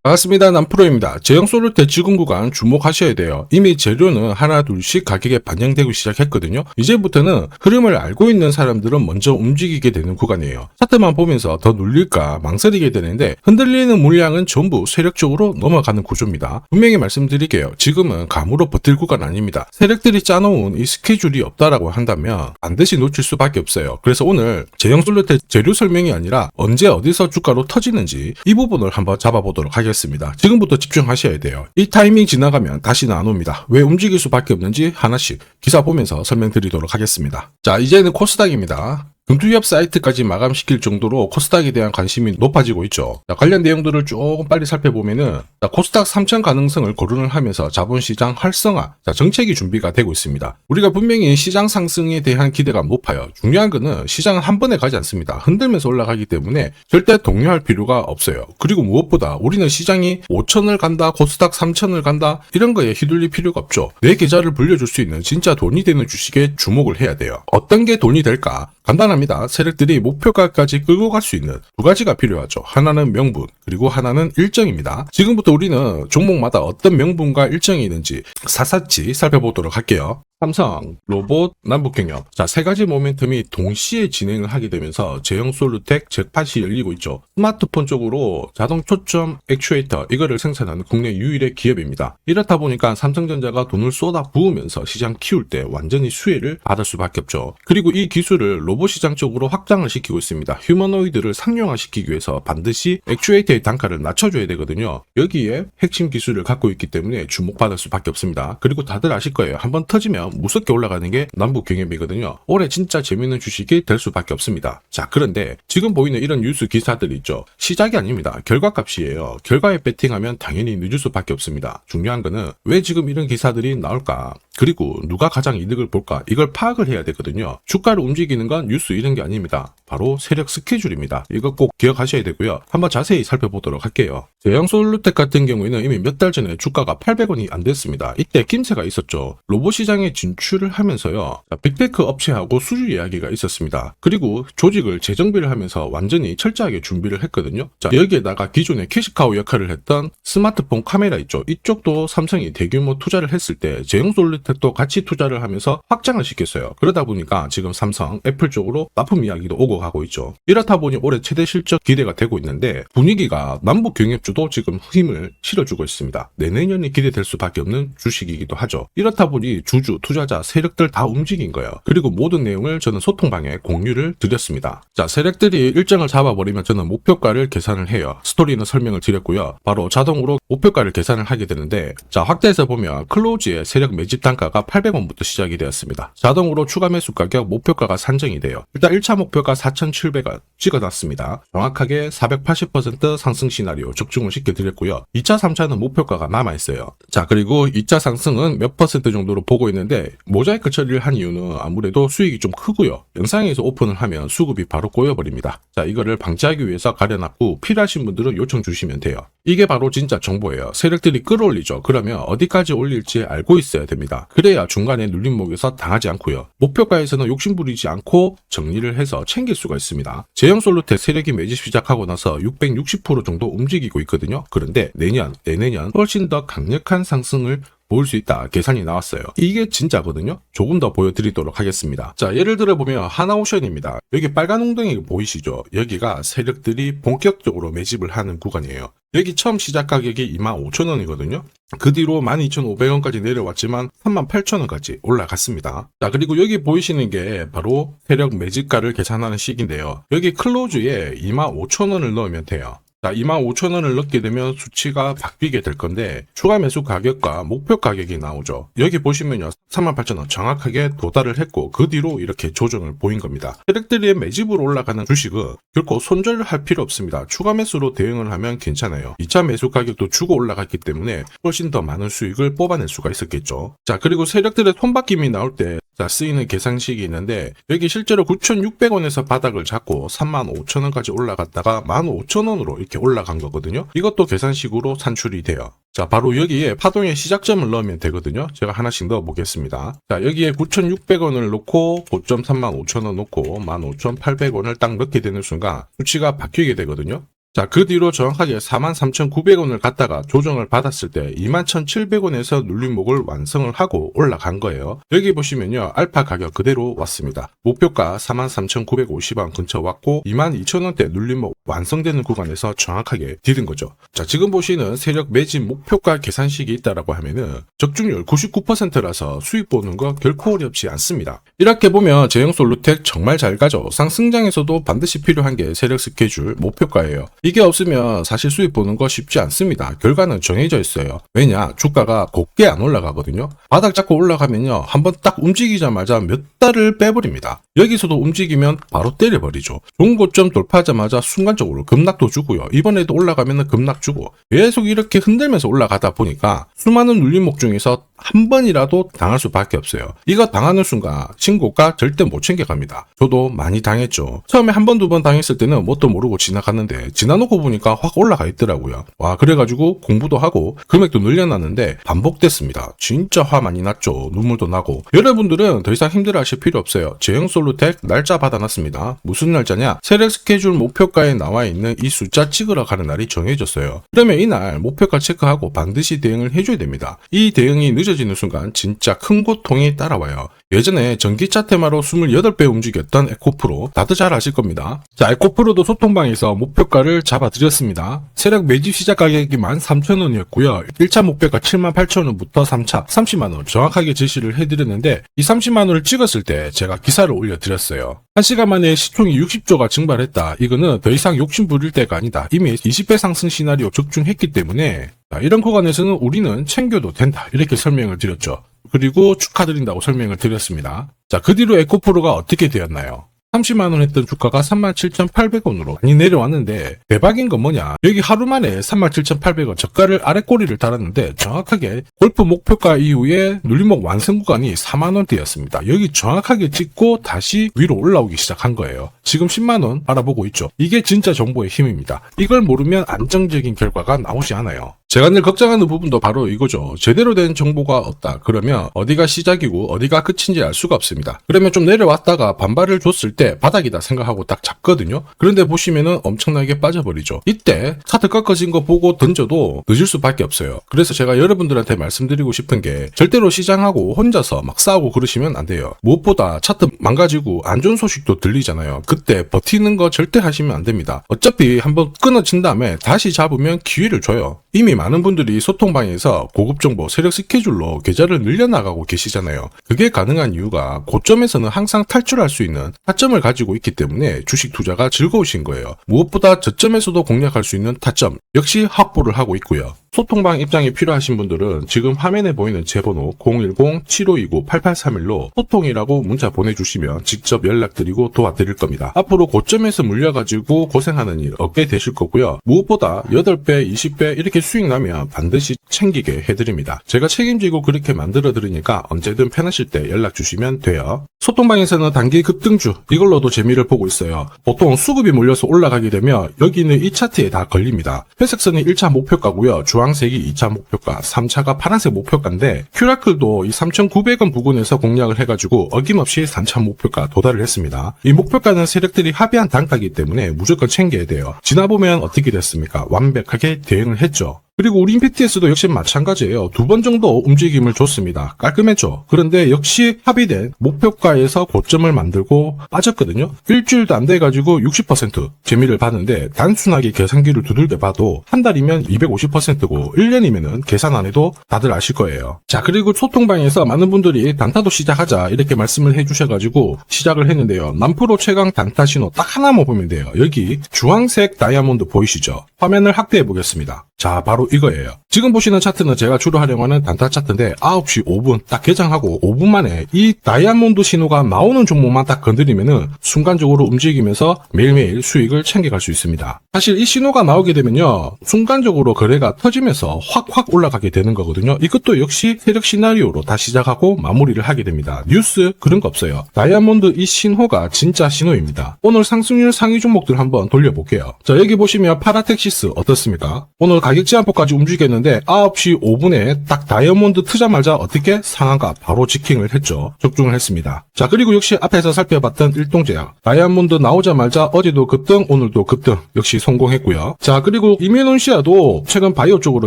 반갑습니다. 남프로입니다. 제형 솔루테 지금 구간 주목하셔야 돼요. 이미 재료는 하나 둘씩 가격에 반영되고 시작했거든요. 이제부터는 흐름을 알고 있는 사람들은 먼저 움직이게 되는 구간이에요. 차트만 보면서 더 눌릴까 망설이게 되는데 흔들리는 물량은 전부 세력 쪽으로 넘어가는 구조입니다. 분명히 말씀드릴게요. 지금은 감으로 버틸 구간 아닙니다. 세력들이 짜놓은 이 스케줄이 없다라고 한다면 반드시 놓칠 수밖에 없어요. 그래서 오늘 제형 솔루테 재료 설명이 아니라 언제 어디서 주가로 터지는지 이 부분을 한번 잡아보도록 하겠습니다. 지금부터 집중하셔야 돼요. 이 타이밍 지나가면 다시는 안 옵니다. 왜 움직일 수밖에 없는지 하나씩 기사 보면서 설명드리도록 하겠습니다. 자, 이제는 코스닥입니다. 금투협 사이트까지 마감시킬 정도로 코스닥에 대한 관심이 높아지고 있죠. 자, 관련 내용들을 조금 빨리 살펴보면은 코스닥 3000 가능성을 거론을 하면서 자본시장 활성화, 정책이 준비가 되고 있습니다. 우리가 분명히 시장 상승에 대한 기대가 높아요. 중요한 거는 시장은 한 번에 가지 않습니다. 흔들면서 올라가기 때문에 절대 동요할 필요가 없어요. 그리고 무엇보다 우리는 시장이 5000을 간다, 코스닥 3000을 간다 이런 거에 휘둘릴 필요가 없죠. 내 계좌를 불려줄 수 있는 진짜 돈이 되는 주식에 주목을 해야 돼요. 어떤 게 돈이 될까? 간단합니다. 세력들이 목표가까지 끌고 갈 수 있는 두 가지가 필요하죠. 하나는 명분, 그리고 하나는 일정입니다. 지금부터 우리는 종목마다 어떤 명분과 일정이 있는지 샅샅이 살펴보도록 할게요. 삼성, 로봇, 남북경협. 자, 세 가지 모멘텀이 동시에 진행을 하게 되면서 제형 솔루텍 잭팟이 열리고 있죠. 스마트폰 쪽으로 자동 초점 액추에이터 이거를 생산하는 국내 유일의 기업입니다. 이렇다 보니까 삼성전자가 돈을 쏟아 부으면서 시장 키울 때 완전히 수혜를 받을 수밖에 없죠. 그리고 이 기술을 로봇 시장 쪽으로 확장을 시키고 있습니다. 휴머노이드를 상용화시키기 위해서 반드시 액추에이터의 단가를 낮춰줘야 되거든요. 여기에 핵심 기술을 갖고 있기 때문에 주목받을 수밖에 없습니다. 그리고 다들 아실 거예요. 한번 터지면 무섭게 올라가는 게 남북경협이거든요. 올해 진짜 재밌는 주식이 될 수밖에 없습니다. 자, 그런데 지금 보이는 이런 뉴스 기사들이 있죠. 시작이 아닙니다. 결과값이에요. 결과에 배팅하면 당연히 늦을 수밖에 없습니다. 중요한 거는 왜 지금 이런 기사들이 나올까? 그리고 누가 가장 이득을 볼까? 이걸 파악을 해야 되거든요. 주가를 움직이는 건 뉴스 이런 게 아닙니다. 바로 세력 스케줄입니다. 이거 꼭 기억하셔야 되고요. 한번 자세히 살펴보도록 할게요. 제형 솔루텍 같은 경우에는 이미 몇 달 전에 주가가 800원이 안 됐습니다. 이때 김새가 있었죠. 로봇 시장에 진출을 하면서요. 빅테크 업체하고 수주 이야기가 있었습니다. 그리고 조직을 재정비를 하면서 완전히 철저하게 준비를 했거든요. 자, 여기에다가 기존의 캐시카우 역할을 했던 스마트폰 카메라 있죠. 이쪽도 삼성이 대규모 투자를 했을 때 제형 솔루텍도 같이 투자를 하면서 확장을 시켰어요. 그러다 보니까 지금 삼성, 애플 쪽으로 납품 이야기도 오고 가고 있죠. 이렇다 보니 올해 최대 실적 기대가 되고 있는데 분위기가 남북 경협주도 지금 힘을 실어주고 있습니다. 내년이 기대될 수밖에 없는 주식이기도 하죠. 이렇다 보니 주주, 투자자, 세력들 다 움직인 거예요. 그리고 모든 내용을 저는 소통방에 공유를 드렸습니다. 자, 세력들이 일정을 잡아버리면 저는 목표가를 계산을 해요. 스토리는 설명을 드렸고요. 바로 자동으로 목표가를 계산을 하게 되는데, 자, 확대해서 보면 클로즈의 세력 매집 단가가 800원부터 시작이 되었습니다. 자동으로 추가 매수 가격 목표가가 산정이 돼요. 일단 1차 목표가 4,700원 찍어놨습니다. 정확하게 480% 상승 시나리오 적중을 시켜드렸고요. 2차, 3차는 목표가가 남아있어요. 자, 그리고 2차 상승은 몇 퍼센트 정도로 보고 있는데 모자이크 처리를 한 이유는 아무래도 수익이 좀 크고요. 영상에서 오픈을 하면 수급이 바로 꼬여버립니다. 자, 이거를 방지하기 위해서 가려놨고 필요하신 분들은 요청 주시면 돼요. 이게 바로 진짜 정보예요. 세력들이 끌어올리죠. 그러면 어디까지 올릴지 알고 있어야 됩니다. 그래야 중간에 눌림목에서 당하지 않고요. 목표가에서는 욕심부리지 않고 정리를 해서 챙길 수가 있습니다. 제형 솔루텍 세력이 매집 시작하고 나서 660% 정도 움직이고 있거든요. 그런데 내내년 훨씬 더 강력한 상승을 보일 수 있다 계산이 나왔어요. 이게 진짜거든요. 조금 더 보여드리도록 하겠습니다. 자, 예를 들어 보면 하나오션입니다. 여기 빨간 웅덩이 보이시죠? 여기가 세력들이 본격적으로 매집을 하는 구간이에요. 여기 처음 시작 가격이 25,000원이거든요. 그 뒤로 12,500원까지 내려왔지만 38,000원까지 올라갔습니다. 자, 그리고 여기 보이시는 게 바로 세력 매집가를 계산하는 식인데요. 여기 클로즈에 25,000원을 넣으면 돼요. 자, 25,000원을 넣게 되면 수치가 바뀌게 될 건데 추가 매수 가격과 목표 가격이 나오죠. 여기 보시면요. 38,000원 정확하게 도달을 했고 그 뒤로 이렇게 조정을 보인 겁니다. 세력들이 매집으로 올라가는 주식은 결코 손절을 할 필요 없습니다. 추가 매수로 대응을 하면 괜찮아요. 2차 매수 가격도 주고 올라갔기 때문에 훨씬 더 많은 수익을 뽑아낼 수가 있었겠죠. 자, 그리고 세력들의 손바뀜이 나올 때 쓰이는 계산식이 있는데 여기 실제로 9,600원에서 바닥을 잡고 35,000원까지 올라갔다가 15,000원으로 이렇게 올라간 거거든요. 이것도 계산식으로 산출이 돼요. 자, 바로 여기에 파동의 시작점을 넣으면 되거든요. 제가 하나씩 넣어 보겠습니다. 자, 여기에 9,600원을 넣고 고점 35,000원 넣고 15,800원을 딱 넣게 되는 순간 수치가 바뀌게 되거든요. 자, 그 뒤로 정확하게 43,900원을 갖다가 조정을 받았을 때 21,700원에서 눌림목을 완성을 하고 올라간 거예요. 여기 보시면요, 알파 가격 그대로 왔습니다. 목표가 43,950원 근처 왔고 22,000원대 눌림목 완성되는 구간에서 정확하게 디딘 거죠. 자, 지금 보시는 세력 매진 목표가 계산식이 있다라고 하면은 적중률 99%라서 수익 보는 거 결코 어렵지 않습니다. 이렇게 보면 제형솔루텍 정말 잘 가죠. 상승장에서도 반드시 필요한 게 세력 스케줄 목표가예요. 이게 없으면 사실 수익 보는 거 쉽지 않습니다. 결과는 정해져 있어요. 왜냐? 주가가 곱게 안 올라가거든요. 바닥 잡고 올라가면요, 한번 딱 움직이자마자 몇 달을 빼버립니다. 여기서도 움직이면 바로 때려버리죠. 좋은 고점 돌파하자마자 순간적으로 급락도 주고요. 이번에도 올라가면 급락 주고 계속 이렇게 흔들면서 올라가다 보니까 수많은 눌림목 중에서 한 번이라도 당할 수밖에 없어요. 이거 당하는 순간 신고가 절대 못 챙겨갑니다. 저도 많이 당했죠. 처음에 한 번, 두 번 당했을 때는 뭣도 모르고 지나갔는데 지나놓고 보니까 확 올라가 있더라고요. 와, 그래가지고 공부도 하고 금액도 늘려놨는데 반복됐습니다. 진짜 화 많이 났죠. 눈물도 나고. 여러분들은 더 이상 힘들어하실 필요 없어요. 제형솔루텍 날짜 받아놨습니다. 무슨 날짜냐? 세력 스케줄 목표가에 나와 있는 이 숫자 찍으러 가는 날이 정해졌어요. 그러면 이날 목표가 체크하고 반드시 대응을 해줘야 됩니다. 이 대응이 늦어지는 순간 진짜 큰 고통이 따라와요. 예전에 전기차 테마로 28배 움직였던 에코프로 다들 잘 아실 겁니다. 자, 에코프로도 소통방에서 목표가를 잡아드렸습니다. 세력 매집 시작 가격이 13,000원이었고요. 1차 목표가 78,000원부터 3차 30만원 정확하게 제시를 해드렸는데 이 30만원을 찍었을 때 제가 기사를 올려드렸어요. 1시간 만에 시총이 60조가 증발했다. 이거는 더 이상 욕심 부릴 때가 아니다. 이미 20배 상승 시나리오 적중했기 때문에 이런 구간에서는 우리는 챙겨도 된다. 이렇게 설명을 드렸죠. 그리고 축하드린다고 설명을 드렸습니다. 자, 그 뒤로 에코프로가 어떻게 되었나요? 30만원 했던 주가가 37,800원으로 많이 내려왔는데 대박인 건 뭐냐? 여기 하루 만에 37,800원 저가를 아래꼬리를 달았는데 정확하게 골프 목표가 이후에 눌림목 완성 구간이 4만원대였습니다. 여기 정확하게 찍고 다시 위로 올라오기 시작한 거예요. 지금 10만원 알아보고 있죠. 이게 진짜 정보의 힘입니다. 이걸 모르면 안정적인 결과가 나오지 않아요. 제가 늘 걱정하는 부분도 바로 이거죠. 제대로 된 정보가 없다. 그러면 어디가 시작이고 어디가 끝인지 알 수가 없습니다. 그러면 좀 내려왔다가 반발을 줬을 때 바닥이다 생각하고 딱 잡거든요. 그런데 보시면은 엄청나게 빠져버리죠. 이때 차트 꺾어진 거 보고 던져도 늦을 수밖에 없어요. 그래서 제가 여러분들한테 말씀드리고 싶은 게 절대로 시장하고 혼자서 막 싸우고 그러시면 안 돼요. 무엇보다 차트 망가지고 안 좋은 소식도 들리잖아요. 그때 버티는 거 절대 하시면 안 됩니다. 어차피 한번 끊어진 다음에 다시 잡으면 기회를 줘요. 이미 많은 분들이 소통방에서 고급 정보 세력 스케줄로 계좌를 늘려나가고 계시잖아요. 그게 가능한 이유가 고점에서는 항상 탈출할 수 있는 타점을 가지고 있기 때문에 주식 투자가 즐거우신 거예요. 무엇보다 저점에서도 공략할 수 있는 타점 역시 확보를 하고 있고요. 소통방 입장이 필요하신 분들은 지금 화면에 보이는 제 번호 010-7529-8831로 소통이라고 문자 보내주시면 직접 연락드리고 도와드릴 겁니다. 앞으로 고점에서 물려가지고 고생하는 일 없게 되실 거고요. 무엇보다 8배, 20배 이렇게 수익 나면 반드시 챙기게 해드립니다. 제가 책임지고 그렇게 만들어드리니까 언제든 편하실 때 연락 주시면 돼요. 소통방에서는 단기 급등주 이걸로도 재미를 보고 있어요. 보통 수급이 몰려서 올라가게 되면 여기는 이 차트에 다 걸립니다. 회색선이 1차 목표가고요. 주황색이 2차 목표가, 3차가 파란색 목표가인데 큐라클도 이 3,900원 부근에서 공략을 해가지고 어김없이 3차 목표가 도달을 했습니다. 이 목표가는 세력들이 합의한 단가이기 때문에 무조건 챙겨야 돼요. 지나보면 어떻게 됐습니까? 완벽하게 대응을 했죠. 그리고 우리 임팩트에서도 역시 마찬가지예요. 2번 정도 움직임을 줬습니다. 깔끔했죠. 그런데 역시 합의된 목표가에서 고점을 만들고 빠졌거든요. 일주일도 안 돼가지고 60% 재미를 봤는데 단순하게 계산기를 두들겨 봐도 한 달이면 250%고 1년이면은 계산 안 해도 다들 아실 거예요. 자, 그리고 소통방에서 많은 분들이 단타도 시작하자 이렇게 말씀을 해주셔가지고 시작을 했는데요. 남프로 최강 단타 신호 딱 하나만 보면 돼요. 여기 주황색 다이아몬드 보이시죠? 화면을 확대해 보겠습니다. 자, 바로 이거예요. 지금 보시는 차트는 제가 주로 활용하는 단타 차트인데 9시 5분 딱 개장하고 5분 만에 이 다이아몬드 신호가 나오는 종목만 딱 건드리면은 순간적으로 움직이면서 매일매일 수익을 챙겨갈 수 있습니다. 사실 이 신호가 나오게 되면요, 순간적으로 거래가 터지면서 확 올라가게 되는 거거든요. 이것도 역시 세력 시나리오로 다 시작하고 마무리를 하게 됩니다. 뉴스 그런 거 없어요. 다이아몬드 이 신호가 진짜 신호입니다. 오늘 상승률 상위 종목들 한번 돌려볼게요. 자, 여기 보시면 파라텍시 나이스 어떻습니까? 오늘 가격 제한폭까지 움직였는데 9시 5분에 딱 다이아몬드 트자마자 어떻게 상한가 바로 지킹을 했죠. 적중을 했습니다. 자, 그리고 역시 앞에서 살펴봤던 일동제약 다이아몬드 나오자마자 어제도 급등 오늘도 급등 역시 성공했고요. 자, 그리고 이메논시아도 최근 바이오 쪽으로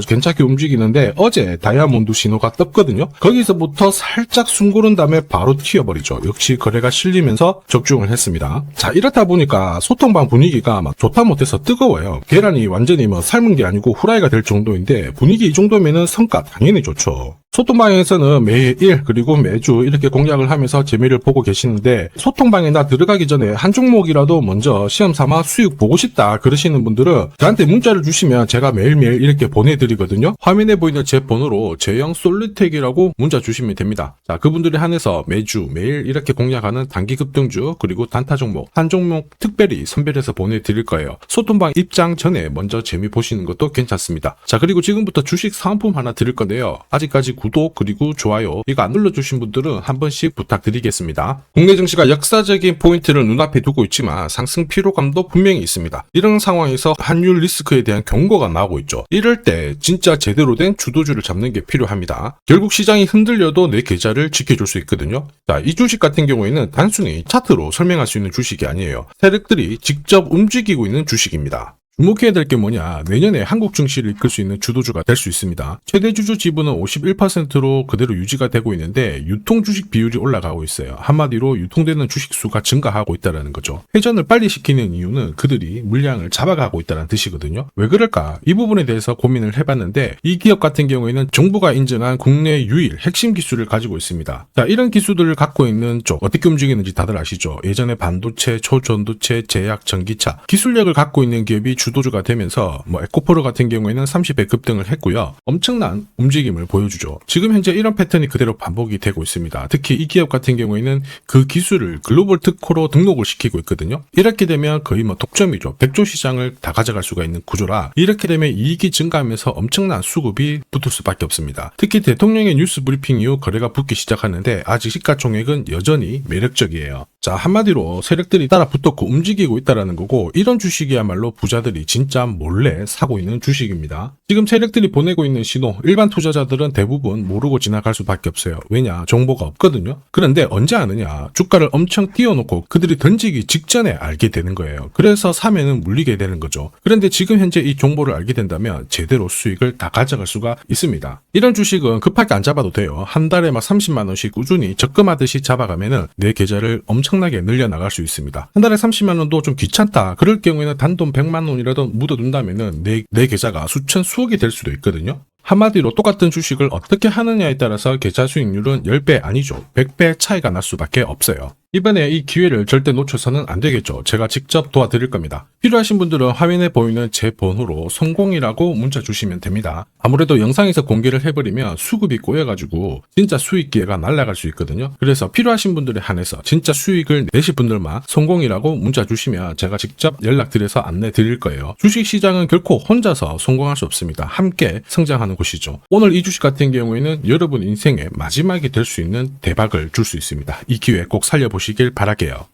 괜찮게 움직이는데 어제 다이아몬드 신호가 떴거든요. 거기서부터 살짝 숨고른 다음에 바로 튀어버리죠. 역시 거래가 실리면서 적중을 했습니다. 자, 이렇다 보니까 소통방 분위기가 막 좋다 못해서 뜨거워요. 계란이 완전히 뭐 삶은 게 아니고 후라이가 될 정도인데 분위기 이 정도면은 성과 당연히 좋죠. 소통방에서는 매일 그리고 매주 이렇게 공략을 하면서 재미를 보고 계시는데 소통방에 나 들어가기 전에 한 종목이라도 먼저 시험 삼아 수익 보고 싶다 그러시는 분들은 저한테 문자를 주시면 제가 매일매일 이렇게 보내드리거든요. 화면에 보이는 제 번호로 제형 솔루텍이라고 문자 주시면 됩니다. 자, 그분들에 한해서 매주 매일 이렇게 공략하는 단기 급등주 그리고 단타 종목 한 종목 특별히 선별해서 보내드릴 거예요. 소통방 입장 전에 먼저 재미 보시는 것도 괜찮습니다. 자, 그리고 지금부터 주식 사은품 하나 드릴 건데요. 아직까지 구독 그리고 좋아요 이거 안 눌러주신 분들은 한 번씩 부탁드리겠습니다. 국내 증시가 역사적인 포인트를 눈앞에 두고 있지만 상승 피로감도 분명히 있습니다. 이런 상황에서 환율 리스크에 대한 경고가 나오고 있죠. 이럴 때 진짜 제대로 된 주도주를 잡는 게 필요합니다. 결국 시장이 흔들려도 내 계좌를 지켜줄 수 있거든요. 자, 이 주식 같은 경우에는 단순히 차트로 설명할 수 있는 주식이 아니에요. 세력들이 직접 움직이고 있는 주식입니다. 주목해야 될 게 뭐냐, 내년에 한국 증시를 이끌 수 있는 주도주가 될 수 있습니다. 최대 주주 지분은 51%로 그대로 유지가 되고 있는데 유통 주식 비율이 올라가고 있어요. 한마디로 유통되는 주식 수가 증가하고 있다는 거죠. 회전을 빨리 시키는 이유는 그들이 물량을 잡아가고 있다는 뜻이거든요. 왜 그럴까? 이 부분에 대해서 고민을 해봤는데 이 기업 같은 경우에는 정부가 인정한 국내 유일 핵심 기술을 가지고 있습니다. 자, 이런 기술들을 갖고 있는 쪽 어떻게 움직이는지 다들 아시죠? 예전에 반도체, 초전도체, 제약, 전기차 기술력을 갖고 있는 기업이 주도주가 되면서 에코프로 같은 경우에는 30배 급등을 했고요. 엄청난 움직임을 보여주죠. 지금 현재 이런 패턴이 그대로 반복이 되고 있습니다. 특히 이 기업 같은 경우에는 그 기술을 글로벌 특허로 등록을 시키고 있거든요. 이렇게 되면 거의 독점이죠. 100조 시장을 다 가져갈 수가 있는 구조라 이렇게 되면 이익이 증가하면서 엄청난 수급이 붙을 수밖에 없습니다. 특히 대통령의 뉴스 브리핑 이후 거래가 붙기 시작하는데 아직 시가총액은 여전히 매력적이에요. 자, 한마디로 세력들이 따라 붙었고 움직이고 있다는 거고 이런 주식이야말로 부자들이 진짜 몰래 사고 있는 주식입니다. 지금 세력들이 보내고 있는 신호 일반 투자자들은 대부분 모르고 지나갈 수밖에 없어요. 왜냐? 정보가 없거든요. 그런데 언제 아느냐? 주가를 엄청 띄워놓고 그들이 던지기 직전에 알게 되는 거예요. 그래서 사면은 물리게 되는 거죠. 그런데 지금 현재 이 정보를 알게 된다면 제대로 수익을 다 가져갈 수가 있습니다. 이런 주식은 급하게 안 잡아도 돼요. 한 달에 30만 원씩 꾸준히 적금하듯이 잡아가면은 내 계좌를 엄청나게 늘려나갈 수 있습니다. 한 달에 30만 원도 좀 귀찮다. 그럴 경우에는 단돈 100만 원이라도 묻어둔다면은 내 계좌가 수천 수억이 될 수도 있거든요. 한마디로 똑같은 주식을 어떻게 하느냐에 따라서 계좌 수익률은 10배 아니죠. 100배 차이가 날 수밖에 없어요. 이번에 이 기회를 절대 놓쳐서는 안 되겠죠. 제가 직접 도와드릴 겁니다. 필요하신 분들은 화면에 보이는 제 번호로 성공이라고 문자 주시면 됩니다. 아무래도 영상에서 공개를 해버리면 수급이 꼬여가지고 진짜 수익 기회가 날아갈 수 있거든요. 그래서 필요하신 분들에 한해서 진짜 수익을 내실 분들만 성공이라고 문자 주시면 제가 직접 연락드려서 안내 드릴 거예요. 주식시장은 결코 혼자서 성공할 수 없습니다. 함께 성장하는 곳이죠. 오늘 이 주식 같은 경우에는 여러분 인생의 마지막이 될 수 있는 대박을 줄 수 있습니다. 이 기회 꼭 살려보시길 바랄게요.